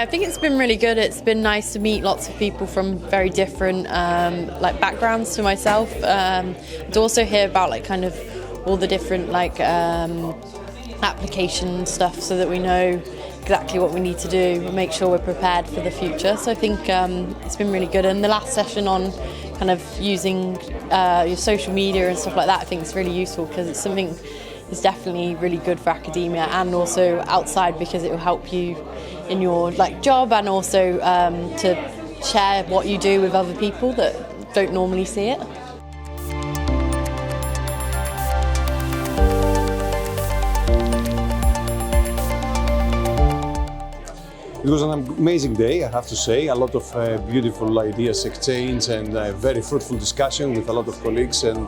I think it's been really good. It's been nice to meet lots of people from very different backgrounds to myself. To also hear about kind of all the different application stuff, so that we know exactly what we need to do and make sure we're prepared for the future. So I think it's been really good. And the last session on kind of using your social media and stuff like that, I think it's really useful, because it's something that's definitely really good for academia and also outside, because it will help you in your job, and also to share what you do with other people that don't normally see it. It was an amazing day, I have to say. A lot of beautiful ideas exchanged and very fruitful discussion with a lot of colleagues and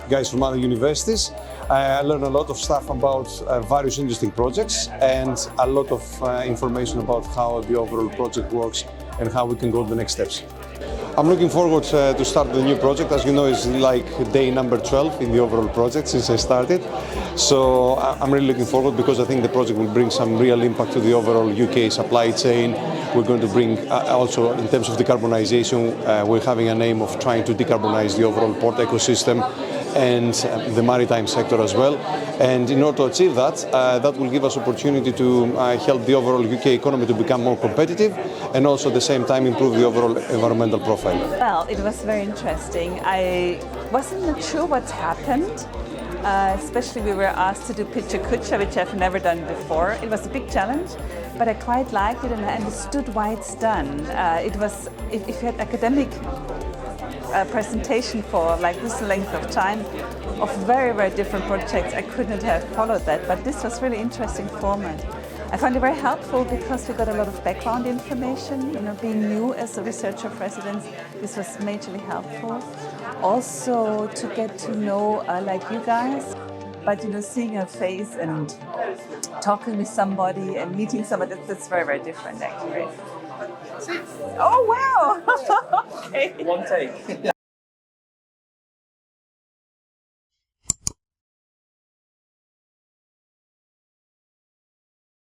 guys from other universities. I learned a lot of stuff about various interesting projects and a lot of information about how the overall project works and how we can go to the next steps. I'm looking forward to start the new project. As you know, it's like day number 12 in the overall project since I started. So I'm really looking forward, because I think the project will bring some real impact to the overall UK supply chain. We're going to bring also in terms of decarbonization, we're having an aim of trying to decarbonize the overall port ecosystem and the maritime sector as well. And in order to achieve that, that will give us opportunity to help the overall UK economy to become more competitive, and also at the same time improve the overall environmental profile. Well, it was very interesting. I wasn't sure what happened. Especially we were asked to do PechaKucha, which I've never done before. It was a big challenge, but I quite liked it and I understood why it's done. It was, if you had academic presentation for this length of time of very, very different projects, I couldn't have followed that, but this was really interesting format. I found it very helpful because we got a lot of background information. Being new as a researcher of residence, this was majorly helpful. Also to get to know you guys, but seeing a face and talking with somebody and meeting somebody, that's very, very different actually. Oh wow! Okay. One take.